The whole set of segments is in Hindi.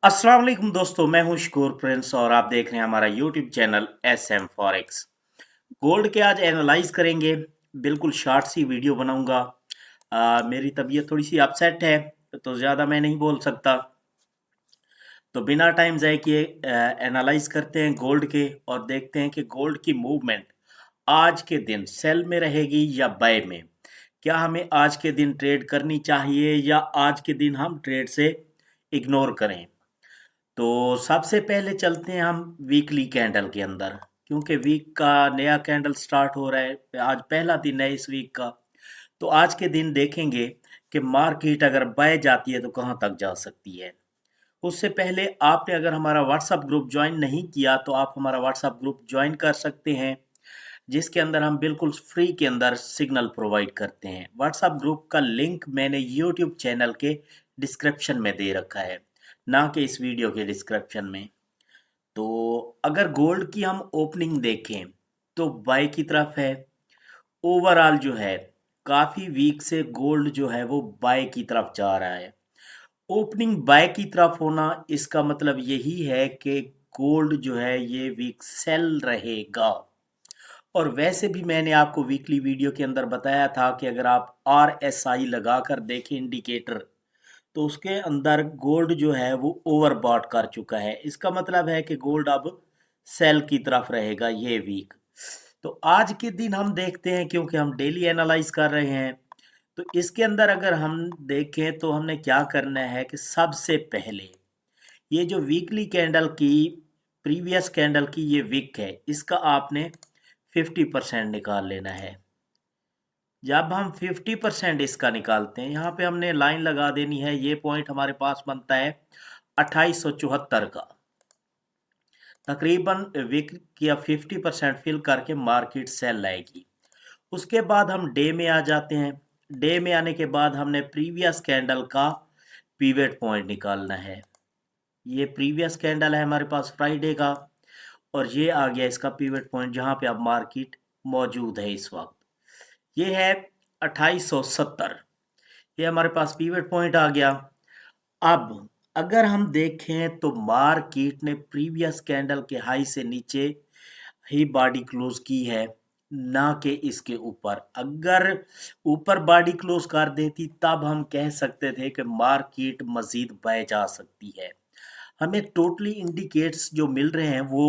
अस्सलाम वालेकुम दोस्तों, मैं हूं शकूर प्रिंस और आप देख रहे हैं हमारा YouTube channel S M forex. Gold के आज एनालाइज करेंगे। बिल्कुल शॉर्ट सी वीडियो बनाऊंगा। मेरी तबीयत थोड़ी सी अपसेट है तो ज़्यादा मैं नहीं बोल सकता। तो बिना टाइम ज़ाय किए एनालाइज करते हैं गोल्ड के और देखते हैं कि गोल्ड की मूवमेंट आज के दिन सेल में रहेगी या बाय में। क्या हमें आज के दिन ट्रेड करनी चाहिए या आज के दिन हम ट्रेड से इग्नोर करें। तो सबसे पहले चलते हैं हम वीकली कैंडल के अंदर, क्योंकि वीक का नया कैंडल स्टार्ट हो रहा है। आज पहला दिन है इस वीक का। तो आज के दिन देखेंगे कि मार्केट अगर बाय जाती है तो कहाँ तक जा सकती है। उससे पहले आपने अगर हमारा व्हाट्सएप ग्रुप ज्वाइन नहीं किया तो आप हमारा व्हाट्सएप ग्रुप ज्वाइन कर सकते हैं, जिसके अंदर हम बिल्कुल फ्री के अंदर सिग्नल प्रोवाइड करते हैं। व्हाट्सएप ग्रुप का लिंक मैंने यूट्यूब चैनल के डिस्क्रिप्शन में दे रखा है, ना कि इस वीडियो के डिस्क्रिप्शन में। तो अगर गोल्ड की हम ओपनिंग देखें तो बाय की तरफ है। ओवरऑल जो है काफ़ी वीक से गोल्ड जो है वो बाय की तरफ जा रहा है। ओपनिंग बाय की तरफ होना इसका मतलब यही है कि गोल्ड जो है ये वीक सेल रहेगा। और वैसे भी मैंने आपको वीकली वीडियो के अंदर बताया था कि अगर आप RSI लगा कर देखें इंडिकेटर, तो उसके अंदर गोल्ड जो है वो ओवरबॉट कर चुका है। इसका मतलब है कि गोल्ड अब सेल की तरफ रहेगा ये वीक। तो आज के दिन हम देखते हैं, क्योंकि हम डेली एनालाइज कर रहे हैं, तो इसके अंदर अगर हम देखें तो हमने क्या करना है कि सबसे पहले ये जो वीकली कैंडल की प्रीवियस कैंडल की ये विक है, इसका आपने 50% निकाल लेना है। जब हम 50% इसका निकालते हैं, यहाँ पे हमने लाइन लगा देनी है। ये पॉइंट हमारे पास बनता है 2874 का। तकरीबन विक या 50% फिल करके मार्केट सेल लाएगी। उसके बाद हम डे में आ जाते हैं। डे में आने के बाद हमने प्रीवियस कैंडल का पीवट पॉइंट निकालना है। ये प्रीवियस कैंडल है हमारे पास फ्राइडे का, और ये आ गया इसका पीवट पॉइंट जहाँ पे अब मार्केट मौजूद है इस वक्त। ये है 2870। ये हमारे पास पीवट पॉइंट आ गया। अब अगर हम देखें तो मार्केट ने प्रीवियस कैंडल के हाई से नीचे ही बॉडी क्लोज की है, ना कि इसके ऊपर। अगर ऊपर बॉडी क्लोज कर देती तब हम कह सकते थे कि मार्केट मजीद बह जा सकती है। हमें टोटली इंडिकेट्स जो मिल रहे हैं वो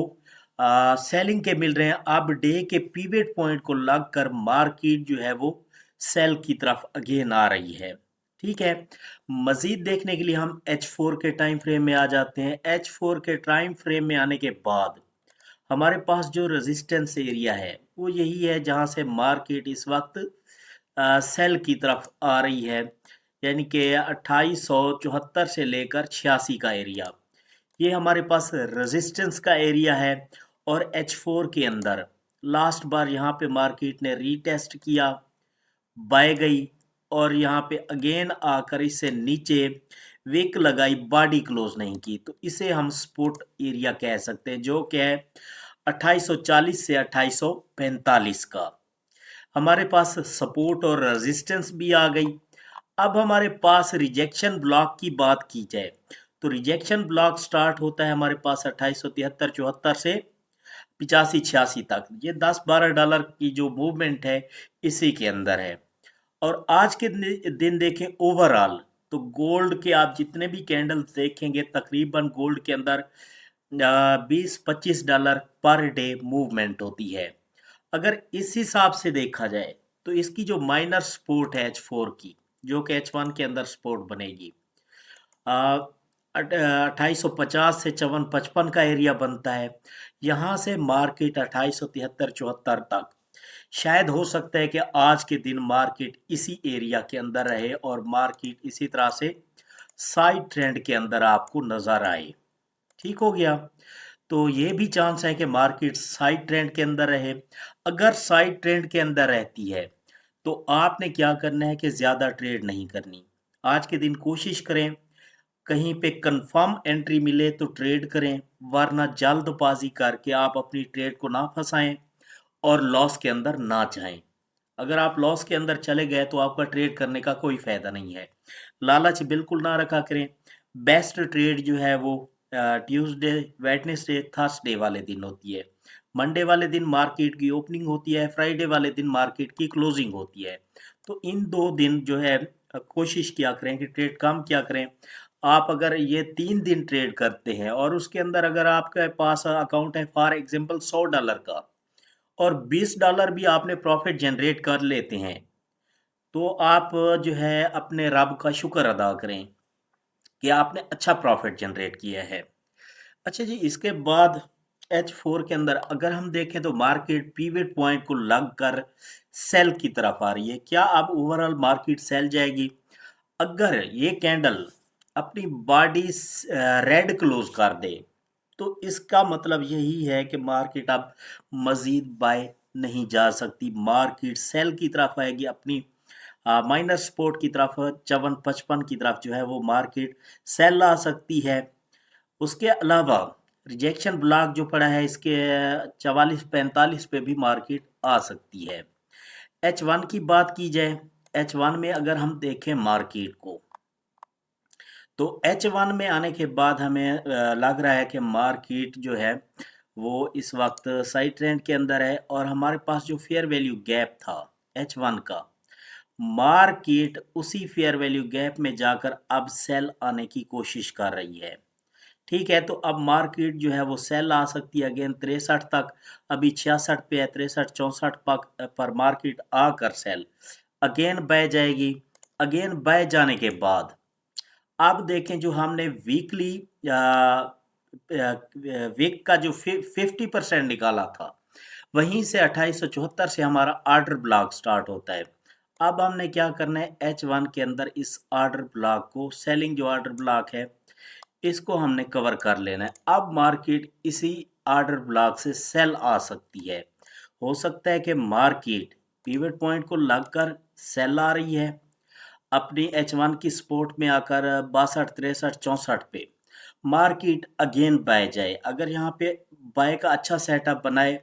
सेलिंग के मिल रहे हैं। अब डे के पीवट पॉइंट को लग कर मार्केट जो है वो सेल की तरफ अगेन आ रही है। ठीक है। मजीद देखने के लिए हम H4 के टाइम फ्रेम में आ जाते हैं। H4 के टाइम फ्रेम में आने के बाद हमारे पास जो रेजिस्टेंस एरिया है वो यही है, जहां से मार्केट इस वक्त सेल की तरफ आ रही है, यानी कि 2874 से लेकर 86 का एरिया। ये हमारे पास रेजिस्टेंस का एरिया है। और H4 के अंदर लास्ट बार यहाँ पे मार्केट ने रीटेस्ट किया, बाय गई, और यहाँ पे अगेन आकर इससे नीचे विक लगाई, बॉडी क्लोज नहीं की। तो इसे हम सपोर्ट एरिया कह सकते हैं, जो कि है 2840 से 2845 का। हमारे पास सपोर्ट और रेजिस्टेंस भी आ गई। अब हमारे पास रिजेक्शन ब्लॉक की बात की जाए तो रिजेक्शन ब्लॉक स्टार्ट होता है हमारे पास 2873-74 से 85-86 तक। ये 10-12 डॉलर की जो मूवमेंट है इसी के अंदर है। और आज के दिन देखें ओवरऑल, तो गोल्ड के आप जितने भी कैंडल्स देखेंगे तकरीबन गोल्ड के अंदर 20-25 डॉलर पर डे मूवमेंट होती है। अगर इस हिसाब से देखा जाए तो इसकी जो माइनर सपोर्ट है H4 की, जो कि H1 के अंदर सपोर्ट बनेगी, 2850 से 54-55 का एरिया बनता है। यहाँ से मार्केट 2873-74 तक शायद हो सकता है कि आज के दिन मार्केट इसी एरिया के अंदर रहे और मार्केट इसी तरह से साइड ट्रेंड के अंदर आपको नजर आए। ठीक हो गया। तो ये भी चांस है कि मार्केट साइड ट्रेंड के अंदर रहे। अगर साइड ट्रेंड के अंदर रहती है तो आपने क्या करना है कि ज़्यादा ट्रेड नहीं करनी। आज के दिन कोशिश करें कहीं पे कंफर्म एंट्री मिले तो ट्रेड करें, वरना जल्दबाजी करके आप अपनी ट्रेड को ना फंसाएं और लॉस के अंदर ना जाएं। अगर आप लॉस के अंदर चले गए तो आपका ट्रेड करने का कोई फायदा नहीं है। लालच बिल्कुल ना रखा करें। बेस्ट ट्रेड जो है वो ट्यूसडे, वेडनेसडे, थर्सडे वाले दिन होती है। मंडे वाले दिन मार्केट की ओपनिंग होती है, फ्राइडे वाले दिन मार्केट की क्लोजिंग होती है। तो इन 2 दिन जो है कोशिश किया करें कि ट्रेड कम किया करें। आप अगर ये 3 दिन ट्रेड करते हैं और उसके अंदर अगर आपके पास अकाउंट है फॉर एग्जांपल $100 का और $20 भी आपने प्रॉफिट जनरेट कर लेते हैं, तो आप जो है अपने रब का शुक्र अदा करें कि आपने अच्छा प्रॉफिट जनरेट किया है। अच्छा जी, इसके बाद H4 के अंदर अगर हम देखें तो मार्केट पिवट पॉइंट को लग कर सेल की तरफ आ रही है। क्या अब ओवरऑल मार्केट सेल जाएगी? अगर ये कैंडल अपनी बॉडी रेड क्लोज कर दे तो इसका मतलब यही है कि मार्केट अब मजीद बाय नहीं जा सकती, मार्केट सेल की तरफ आएगी, अपनी माइनस सपोर्ट की तरफ 54-55 की तरफ जो है वो मार्केट सेल आ सकती है। उसके अलावा रिजेक्शन ब्लॉक जो पड़ा है इसके 44-45 पे भी मार्केट आ सकती है। H1 की बात की जाए, H1 में अगर हम देखें मार्केट को, तो H1 में आने के बाद हमें लग रहा है कि मार्केट जो है वो इस वक्त साइड ट्रेंड के अंदर है और हमारे पास जो फेयर वैल्यू गैप था H1 का, मार्केट उसी फेयर वैल्यू गैप में जाकर अब सेल आने की कोशिश कर रही है। ठीक है, तो अब मार्केट जो है वो सेल आ सकती है अगेन 63 तक। अभी 66 पे है, 63-64 पर मार्केट आकर सेल अगेन बह जाएगी। अगेन बह जाने के बाद अब देखें जो हमने वीकली वीक का जो 50% निकाला था, वहीं से 2874 से हमारा ऑर्डर ब्लॉक स्टार्ट होता है। अब हमने क्या करना है, H1 के अंदर इस ऑर्डर ब्लॉक को, सेलिंग जो ऑर्डर ब्लॉक है, इसको हमने कवर कर लेना है। अब मार्केट इसी ऑर्डर ब्लॉक से सेल आ सकती है। हो सकता है कि मार्केट पिवट पॉइंट को लगकर सेल आ रही है, अपनी H1 की सपोर्ट में आकर 62, 63, 64 पे मार्केट अगेन बाय जाए। अगर यहाँ पे बाय का अच्छा सेटअप बनाए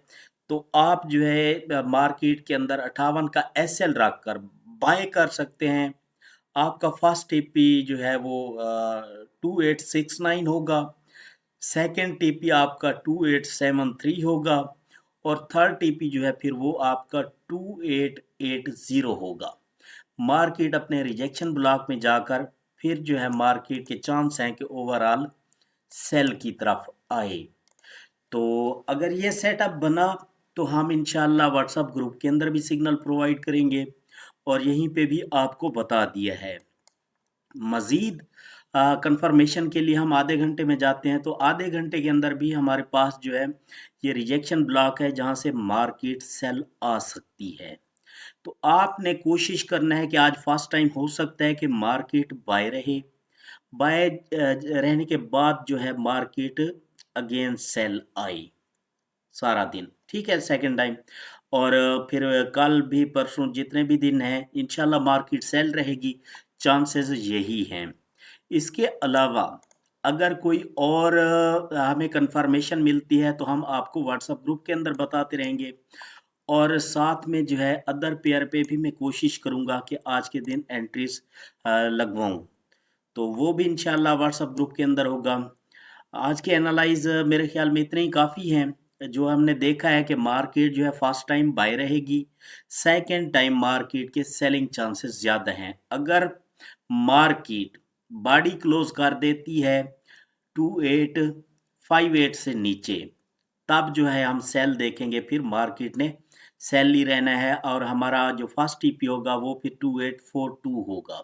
तो आप जो है मार्केट के अंदर 58 का SL रख कर बाय कर सकते हैं। आपका फर्स्ट टीपी जो है वो 2869 होगा, सेकंड टीपी आपका 2873 होगा और थर्ड टीपी जो है फिर वो आपका 2880 होगा। मार्केट अपने रिजेक्शन ब्लॉक में जाकर फिर जो है मार्केट के चांस हैं कि ओवरऑल सेल की तरफ आए। तो अगर ये सेटअप बना तो हम इंशाल्लाह व्हाट्सएप ग्रुप के अंदर भी सिग्नल प्रोवाइड करेंगे और यहीं पे भी आपको बता दिया है। मज़ीद कंफर्मेशन के लिए हम आधे घंटे में जाते हैं, तो आधे घंटे के अंदर भी हमारे पास जो है ये रिजेक्शन ब्लॉक है जहाँ से मार्केट सेल आ सकती है। तो आपने कोशिश करना है कि आज फर्स्ट टाइम हो सकता है कि मार्केट बाय रहे, बाय रहने के बाद जो है मार्केट अगेन सेल आई सारा दिन, ठीक है, सेकंड टाइम। और फिर कल भी परसों जितने भी दिन हैं इंशाल्लाह मार्केट सेल रहेगी, चांसेस यही हैं। इसके अलावा अगर कोई और हमें कंफर्मेशन मिलती है तो हम आपको व्हाट्सएप ग्रुप के अंदर बताते रहेंगे और साथ में जो है अदर पेयर पे भी मैं कोशिश करूंगा कि आज के दिन एंट्रीज लगवाऊं, तो वो भी इंशाल्लाह व्हाट्सएप ग्रुप के अंदर होगा। आज के एनालाइज मेरे ख्याल में इतने ही काफ़ी हैं। जो हमने देखा है कि मार्केट जो है फर्स्ट टाइम बाय रहेगी, सेकंड टाइम मार्केट के सेलिंग चांसेस ज़्यादा हैं। अगर मार्केट बॉडी क्लोज कर देती है 2858 से नीचे, तब जो है हम सेल देखेंगे, फिर मार्केट ने सेल ही रहना है और हमारा जो फर्स्ट टीपी होगा वो फिर 2842 होगा,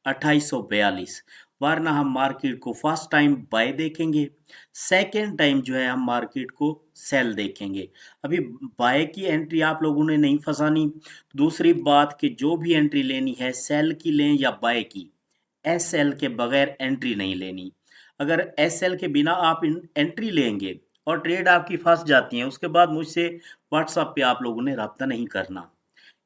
2842। वरना हम मार्केट को फर्स्ट टाइम बाय देखेंगे, सेकेंड टाइम जो है हम मार्केट को सेल देखेंगे। अभी बाय की एंट्री आप लोगों ने नहीं फंसानी। दूसरी बात कि जो भी एंट्री लेनी है सेल की लें या बाय की, SL के बगैर एंट्री नहीं लेनी। अगर SL के बिना आप एंट्री लेंगे और ट्रेड आपकी फंस जाती है, उसके बाद मुझसे व्हाट्सएप पे आप लोगों ने रब्ता नहीं करना,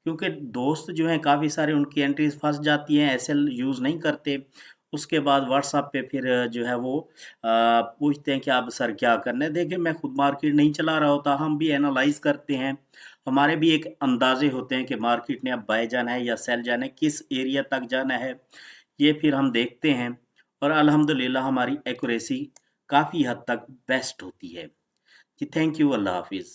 क्योंकि दोस्त जो हैं काफ़ी सारे उनकी एंट्रीज फंस जाती हैं, SL यूज़ नहीं करते। उसके बाद व्हाट्सएप पे फिर जो है वो पूछते हैं कि आप सर क्या करना है। देखिए मैं खुद मार्केट नहीं चला रहा होता, हम भी एनालाइज करते हैं, हमारे भी एक अंदाजे होते हैं कि मार्केट ने अब बाय जाना है या सेल जाना है, किस एरिया तक जाना है, ये फिर हम देखते हैं और अल्हम्दुलिल्लाह हमारी एक्यूरेसी काफ़ी हद तक बेस्ट होती है। जी थैंक यू, अल्लाह हाफ़िज़।